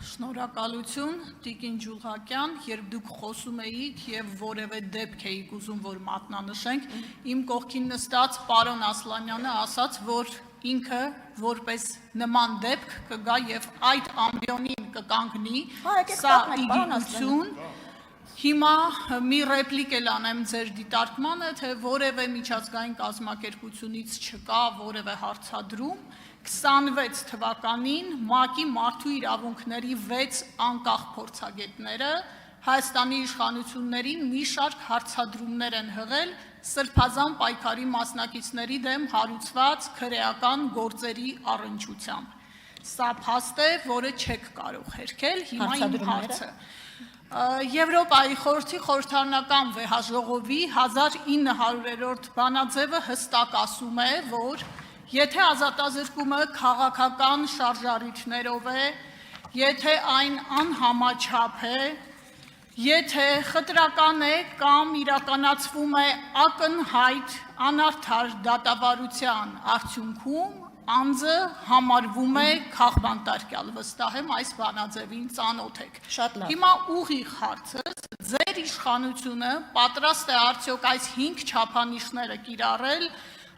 Շնորհակալություն, Տիկին Ջուլհակյան, երբ դուք խոսում էիք եւ որևէ դեպք էիք ուզում, որ մատնանշենք, իմ կողքին նստած պարոն Ասլանյանը ասաց, որ ինքը որպես նման դեպք կգա եւ այդ ամբիոնին կկանգնի, սա իգիություն։ Հիմա մի ռեպլիկ էլ անեմ ձեր դիտարկմանը, թե որևէ միջազգային կազմակերպությունից չկա որևէ հարցադրում, 26 թվականին ՄԱԿ-ի մարդու իրավունքների 6 անկախ փորձագետները Հայաստանի իշխանություններին մի շարք հարցադրումներ են հղել սրբազան պայքարի մասնակիցների դեմ հարուցված քրեական գործերի առնչությամբ։ Սա փաստ է, որը չեք կարող հերքել, հիմա իմ հարցը։ Եվրոպայի խորհրդի խորհրդարանական վեհաժողովի 1900-րդ բանաձևը հստակ ասում է, որ եթե ազատազրկումը քաղաքական շարժառիթներով է, եթե այն անհամաչափ է, եթե խտրական է կամ իրականացվում է ակնհայտ անարդար դատավարության արդյունքում, անձը համարվում է քաղբանտարկյալ, վստահ եմ այս բանաձևին ծանոթ եք։ Հիմա ուղիղ հարցս, ձեր իշխանությունը պատրաստ է արդյոք այս 5 չափանիշները կիրառել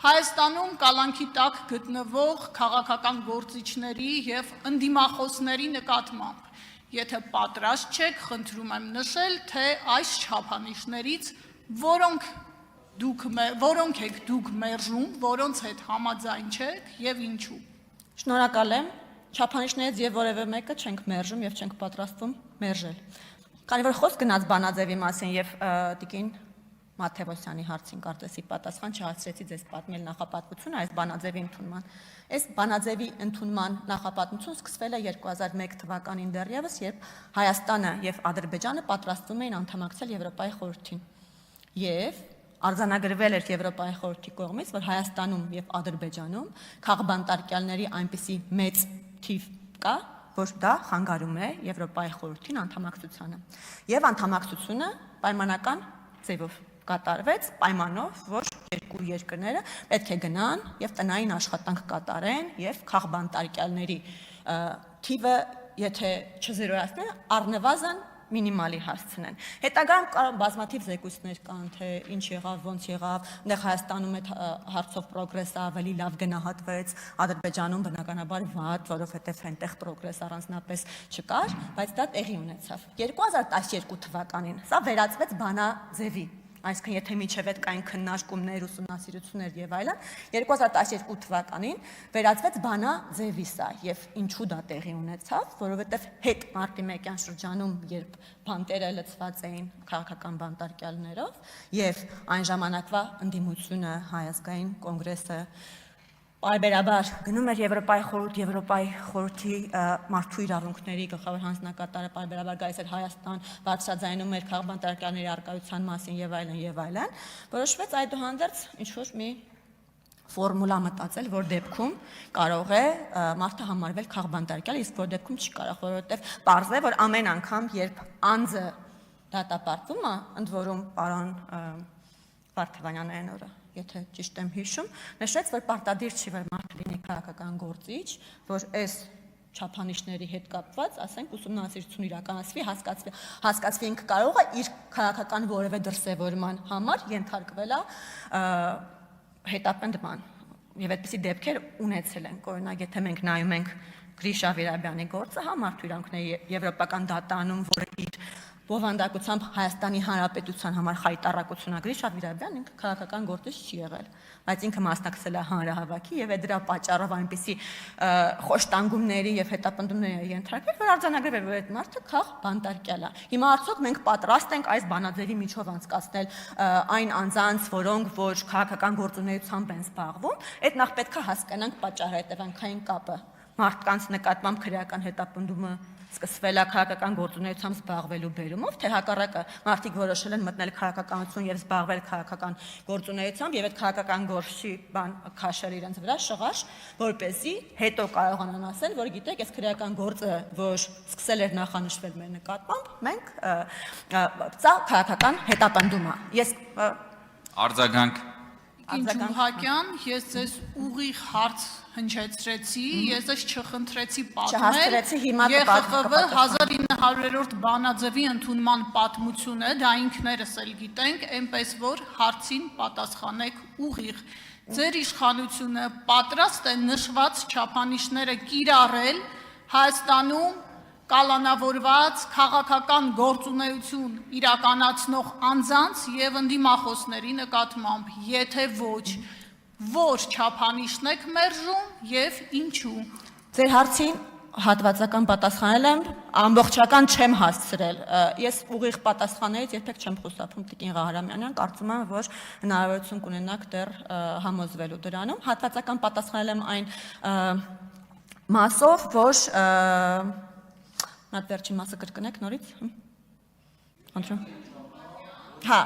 Հայաստանում կալանքի տակ գտնվող քաղաքական գործիչների եւ ընդդիմախոսների նկատմամբ։ Եթե պատրաստ չեք, խնդրում եմ նշել, թե այս չափանիշներից որոնք եք դուք մերժում, որոնց հետ համաձայն չեք եւ ինչու։ Շնորհակալ եմ, չափանիշներից եւ որևէ մեկը չենք մերժում եւ չենք պատրաստվում մերժել։ Քանի որ խոսք գնաց բանաձևի մասին եւ տիկին Մաթևոսյանի հարցին կարծես ի պատասխան չհասցրեցի ձեզ պատմել նախապատվությունը այս բանաձևի ընդունման։ Այս բանաձևի ընդունման նախապատմությունը սկսվել է 2001 թվականին դեռևս, երբ Հայաստանը եւ Ադրբեջանը պատրաստվում էին անդամակցել Եվրոպայի խորհրդին։ Եվ արձանագրվել էր Եվրոպայի խորհրդի կողմից, որ Հայաստանում եւ Ադրբեջանում քաղբանտարկյալների այնպիսի մեծ թիվ կա, որ դա խանգարում է Եվրոպայի խորհրդին անդամակցությանը։ Եվ անդամակցությունը պայմանական ձևով կատարվեց պայմանով, որ երկու երկրները պետք է գնան եւ տնային աշխատանք կատարեն եւ քաղբանտարկյալների թիվը, եթե չզերոյացնեն, առնվազն մինիմալի հասցնեն։ Հետագայում կարող բազմաթիվ զեկույցներ կան, թե ինչ եղավ, ոնց եղավ, այնտեղ Հայաստանում այդ հարցով պրոգրեսը ավելի լավ գնահատվեց, Ադրբեջանում բնականաբար վատ, որովհետև այնտեղ պրոգրես առանձնապես չկար, բայց դա տեղի ունեցավ։ 2012 թվականին սա վերածվեց բանաձևի, այսինքն եթե միջև այդ կային քննարկումներ, ուսումնասիրություններ եւ այլն, 2012 թվականին վերածվեց բանաձևի սա եւ ինչու դա տեղի ունեցավ, որովհետեւ հետ մարտի 1-յան շրջանում, երբ բանտերը լցված էին քաղաքական բանտարկյալներով եւ այն ժամանակվա ընդդիմությունը, Հայ ազգային կոնգրեսը Պարբերաբար գնում էր Եվրոպայի խորհրդի մարդու իրավունքների գլխավոր հանձնակատարը պարբերաբար գալիս էր Հայաստան, բարձրաձայնում էր քաղբանտարկյալների առկայության մասին եւ այլն, որոշվեց այդուհանդերձ ինչ-որ մի ֆորմուլա մտածել, որ դեպքում կարող է մարդը համարվել քաղբանտարկյալ, իսկ որ դեպքում չի կարող, որովհետեւ պարզ է, որ ամեն անգամ, երբ անձը դատապարտվում է, ընդ որում պարոն Վարդանյանը այն օրը եթե ճիշտ եմ հիշում, նշեց, որ պարտադիր չի, որ մարդը լինի քաղաքական գործիչ, որ այս չափանիշների հետ կապված, ասենք, ուսումնասիրություն իրականացվի, հասկացվի ինքը կարող է իր քաղաքական որևէ դրսևորման համար ենթարկվել հետապնդման։ Եվ այդպիսի դեպքեր ունեցել են, օրինակ, եթե մենք նայում ենք Գրիշա Վիրաբյանի գործը, մարդու իրավունքների եվրոպական դատարանում, որը իր բովանդակությամբ Հայաստանի Հանրապետության համար խայտառակություն Գրիշա Վիրաբյանն ինքը քաղաքական գործիչ չի եղել, բայց ինքը մասնակցել է հանրահավաքի եւ դրա պատճառով այնպիսի խոշտանգումների եւ հետապնդումների ենթարկվել, որ արձանագրվել, որ այդ մարդը քաղբանտարկյալ է։ Հիմա արդյոք մենք պատրաստ ենք այս բանաձևի միջով անցկացնել այն անձանց, որոնք որ քաղաքական գործունեությամբ են զբաղվում, այդ նախ պետք է հասկանանք պատճառահետևանքային կապը։ Մարդկանց նկատմամբ քրեական հետապնդումը սկսվել է քաղաքական գործունեությամբ զբաղվելու բերումով, թե հակառակը մարդիկ որոշել են մտնել քաղաքականություն եւ զբաղվել քաղաքական գործունեությամբ եւ այդ քաղաքական գործի բան քաշել իրենց վրա շղարշ, որպեսզի հետո կարողանան ասել, որ գիտեք, այս քրեական գործը, որ սկսել էր նախանշվել մեր նկատմամբ, մենք սա քաղաքական հետապնդում է։ Ես արձագանք Ջուլհակյան, ես ձեզ ուղիղ հարց հնչեցրեցի, ես ձեզ չխնդրեցի պատմել Չհասցրեցի, հիմա ԵԽԽՎ 1900-րդ բանաձևի ընդունման պատմությունը, դա ինքներս էլ գիտենք, այնպես որ հարցին պատասխանեք ուղիղ։ Ձեր իշխանությունը պատրաստ է նշված չափանիշները կիրառել Հայաստանում կալանավորված քաղաքական գործունեություն իրականացնող անձանց եւ ընդդիմախոսների նկատմամբ, եթե ոչ, որ չափանիշն եք մերժում եւ ինչու։ Ձեր հարցին հատվածական պատասխանել եմ, ամբողջական չեմ հասցրել։ Ես ուղիղ պատասխաններից երբեք չեմ խուսափում Տիկին Ղահարամյանյան, կարծում եմ, որ հնարավորություն կունենաք դեռ համոզվելու դրանում։ Հատվածական պատասխանել եմ այն մասով, որ Նատ վերջին մասը կրկնեք նորից։ Խնդրում։ Հա,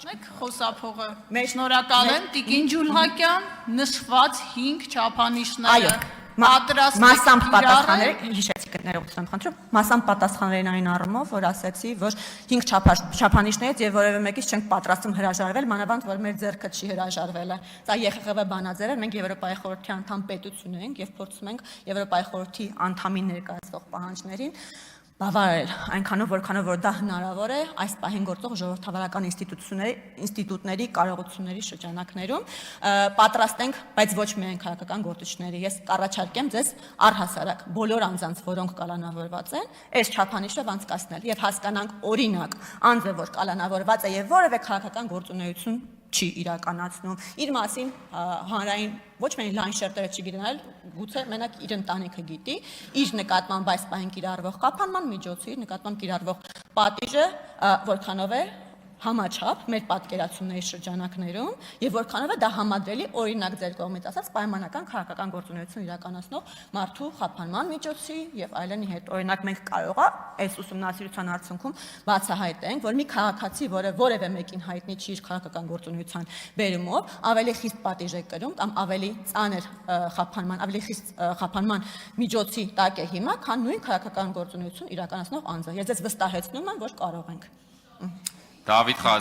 Մեկ խոսափողը։ Շնորհակալ եմ Տիկին Ջուլհակյան, նշված 5 չափանիշները պատրաստ մասամբ պատասխանել, հիշեցիք ներողություն խնդրում, մասամբ պատասխանել այն առումով, որ ասացի, որ 5 չափանիշներից եւ որևէ մեկից չենք պատրաստում հրաժարվել, մանավանդ որ մեր ձեռքը չի հրաժարվել է։ Սա ԵԽԽՎ բանաձև է, մենք Եվրոպայի խորհրդի անդամ պետություն ենք եւ փորձում ենք Եվրոպայի խորհրդի անդամին ներկայացվող պահանջներին բավարարել, այնքանով որքանով որ դա հնարավոր է այս պահին գործող ժողովրդավարական ինստիտուտների կարողությունների շրջանակներում պատրաստ ենք, բայց ոչ միայն քաղաքական գործիչների։ Ես կառաջարկեմ ձեզ առհասարակ բոլոր անձանց, որոնք կալանավորված են, այս չափանիշով անցկացնել եւ հասկանանք օրինակ անձը, որ կալանավորված է եւ որևէ քաղաքական գործունեություն չի իրականացնում։ Իր մասին հանրային ոչ միայն լայն շերտերը չգիտենալ, գուցե մենակ իր ընտանիքը գիտի, իր նկատմամբ այս պահին կիրառվող խափանման միջոցը, իր նկատմամբ կիրառվող պատիժը որքանով է համաչափ մեր պատկերացումների շրջանակներում եւ որքանով է դա համադրելի օրինակ ձեր կողմից ասած պայմանական քաղաքական գործունեություն իրականացնող մարդու խափանման միջոցի եւ այլնի հետ։ Օրինակ մենք կարող է այս ուսումնասիրության արդյունքում բացահայտենք, որ մի քաղաքացի, որը որևէ մեկին հայտնի չի իր քաղաքական գործունեության բերումով, ավելի խիստ պատիժ է կրում կամ ավելի ծանր խափանման, ավելի խիստ խափանման միջոցի տակ է հիմա, քան նույն քաղաքական գործունեություն իրականացնող անձը։ Ես ձեզ վստահեցնում եմ, որ կարող ենք։ Դավիթ